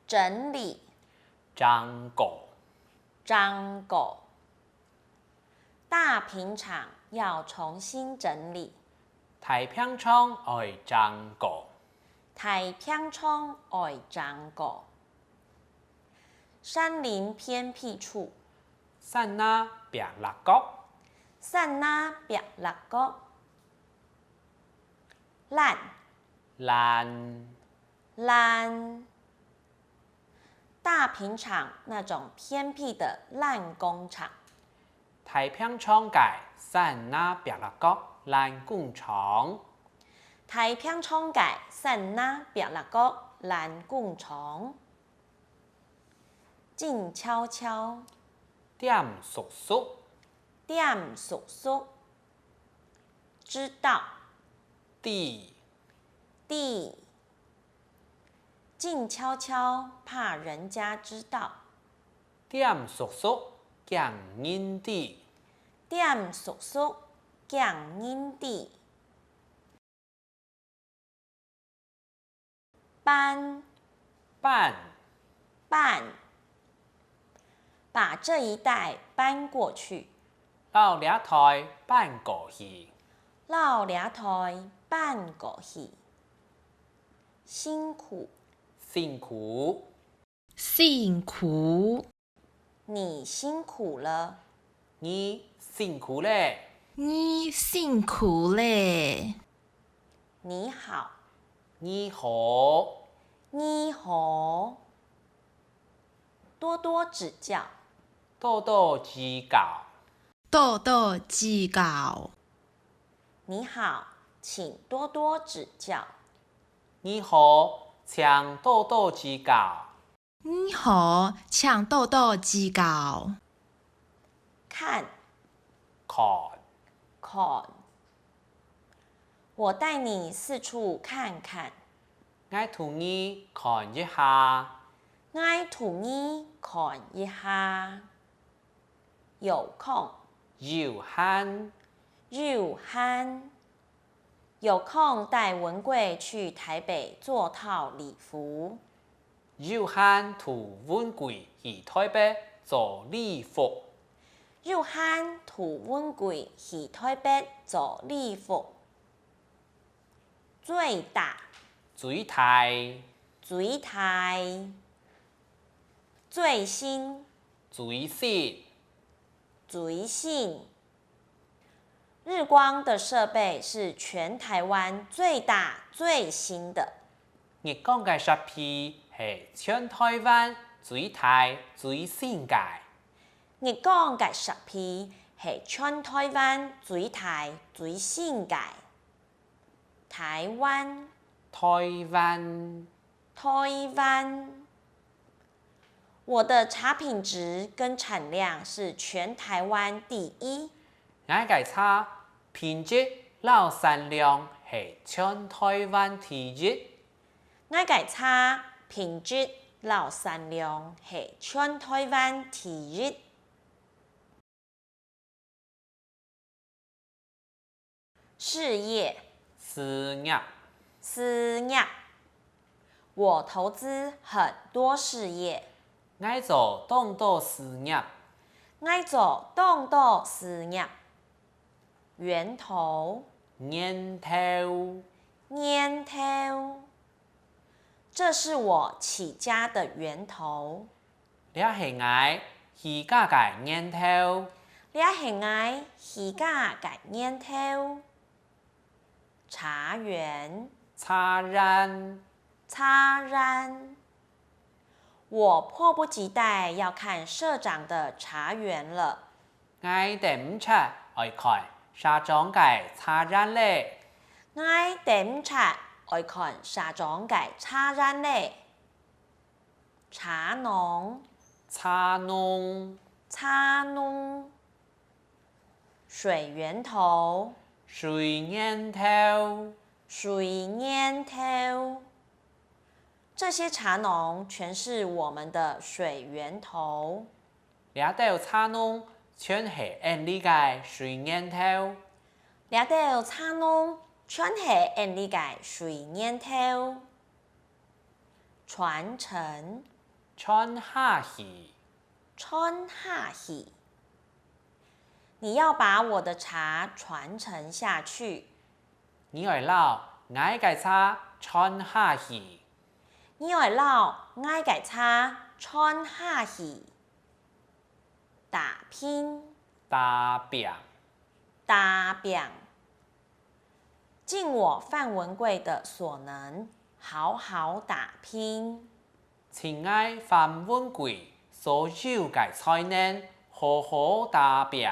整理，张狗，张狗。大平厂要重新整理，太平仓爱张狗，太平仓爱张狗。山林偏僻处，山那别六角，山那别六角。烂，烂，烂。大平厂那种偏僻的烂工厂，太平仓界山那别六角烂工厂，太平廠界山那别六角烂工厂。静悄悄，点叔叔，点叔叔。知道，地，地。静悄悄，怕人家知道。点叔叔，惊人地，点叔叔，惊人地。搬，搬，搬。把这一带搬过去，老俩台搬过去，老俩台搬过去。辛苦，辛苦，辛苦，你辛苦了。你辛苦嘞，你辛苦嘞。你好，你好，你好。多多指教，多多指教，多多指教。你好，请多多指教。你好，请多多指教。你好，请多多指教。看，看，看。我带你四处看看，我同你看一下。我同你看一下。有空，有闲，有闲。有空带文贵去台北做套礼服。有闲图文贵去台北做礼服。有闲图文贵去台北做礼服。最大，最大，最大。最新，最新，最新。日光的设备是全台湾最大最新的。日光嘅设备係全台灣最大最新嘅。日光嘅設備係全台灣最大最新嘅。台灣，台灣，台灣。我的茶品質跟產量是全台灣第一。我嘅茶品質老產量係全台灣第一。我嘅茶品質老產量係全台灣第一。事業，事業，事業。我投資很多事業。我做當多事業。我做當多事業。源頭，源頭，源頭。這是我起家的源頭。這係我起家嘅源頭。這係我起家嘅源頭。茶園，茶園，茶園。我迫不及待要看社長的茶園了。我等唔切愛看社長嘅茶園咧。我等唔切愛看社長嘅茶園咧。茶農，茶農，茶農。水源頭，水源頭，水源頭。這些茶農全是我們的水源頭。呢度茶農全係俺哋嘅水源頭。呢度茶農全係俺哋嘅水源頭。傳承，春下去，春下去。你要把我的茶传承下去。你会老爱嘅茶春下去，你會撈挨改叉穿下去。打拼，打拼，打拼。尽我范文贵的所能，好好打拼。亲爱范文贵所有嘅才能，好好打拼。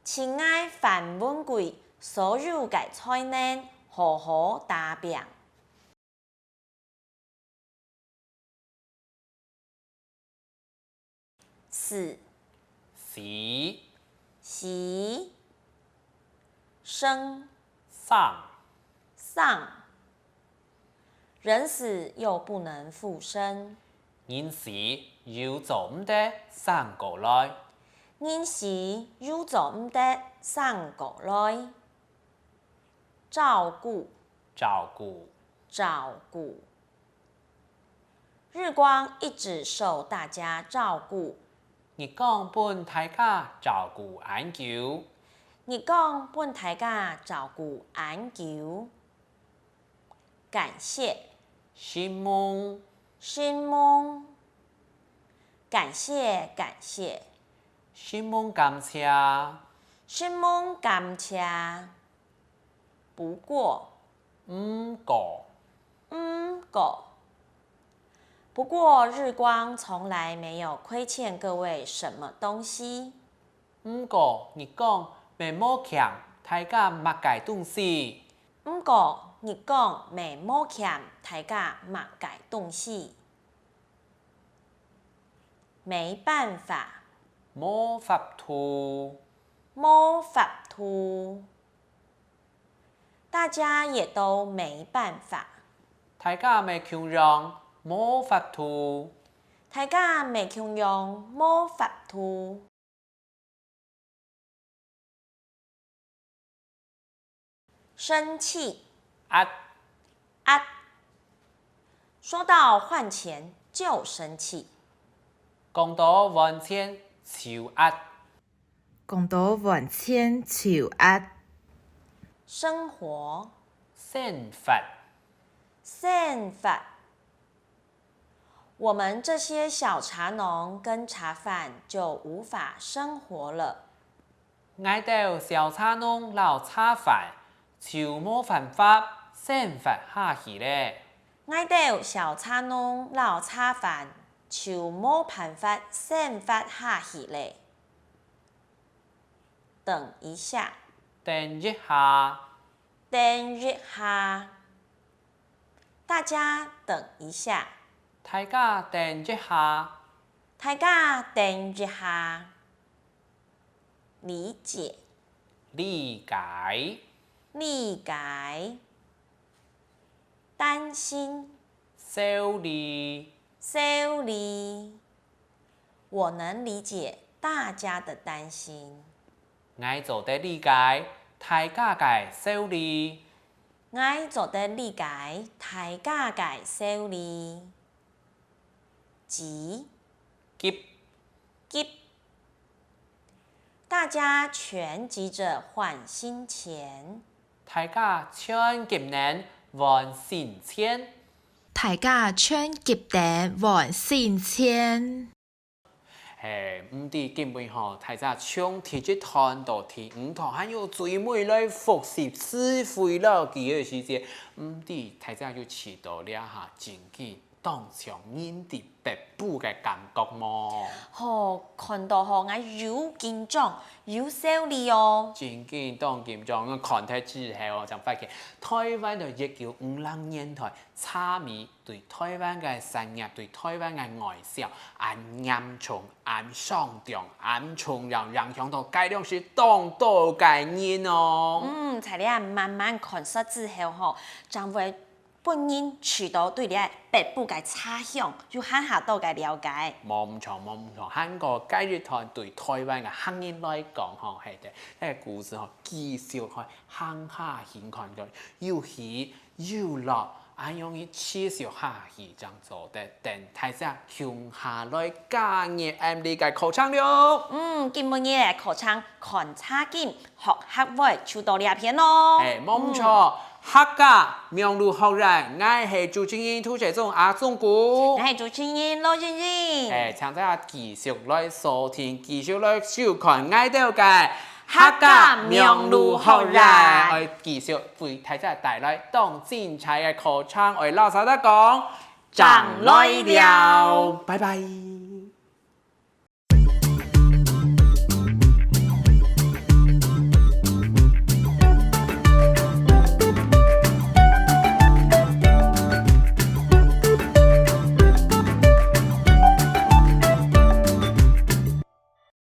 親愛范文貴所有嘅才能，好好打拼。死，死，死，生，丧，喪。人死又不能復生，人死又做唔得生過來，人死又做唔得生過來。照顧，照顧，照顧。日光一直受大家照顧，日光本大家照顧研究，日光本大家照顧研究。感謝，新聞，新聞。感謝，感謝。新聞感謝，新聞感謝。不過，唔過，不過日光從來沒有虧欠各位什麼東西。唔過日光未冇欠大家乜嘅東西，不過日光未冇欠大家乜嘅東西。沒辦法，冇法度，沒法度。大家也都沒辦法，大家未窮樣冇法度，大家未窮樣沒法度。生氣，壓，說到換錢就生氣。講到換錢就壓，講到換錢就壓。生活，生活，生活。我們這些小茶農跟茶販就無法生活了。愛到小茶農老茶販就冇辦法生活下去咧。愛到小茶農老茶販就冇辦法生活下去咧。等一下，等一下，等一下。大家等一下，大家等一下，大家等一下。理解，理解，理解。擔心，修理，修理。我能理解大家的擔心。愛做得理解大家嘅修理，愛做得理解大家嘅修理。急，急，急。大家全急着換新錢，大家全急能換新錢。大家全急得換新錢。唔知根本吼，大家從第一堂到第五堂，還有最尾來複習詞彙了幾個時間，唔知大家就知道了下自己當場面對北部嘅感覺麼？看到我有緊張，有修理哦。真緊當緊張，我看睇之後，我就發現台灣嘅1950年代茶米對台灣嘅產業、對台灣嘅外銷，按嚴重、按上漲、按重要影響到改良是當多概念哦。在你慢慢看熟之後，將會本人渠道對你北部嘅差響要狠下多嘅了解。冇唔錯，韓國介日台對台灣嘅行業來講，吼係嘅，呢個故事吼，至少去鄉下先看佢，要起要落，安用伊持續下去這樣做的，等大家向下來加熱 MD 嘅口腔了。今日嘅口腔看差勁，學客會就到呢片咯。冇錯，客家名路學人，我係主持人涂寫中阿中古，我係主持人羅晶晶。請大家繼續來收聽，繼續來收看愛到嘅客家名路學人，我繼續為大家帶來當精彩嘅口腔，我老實得講，掌來了，拜拜。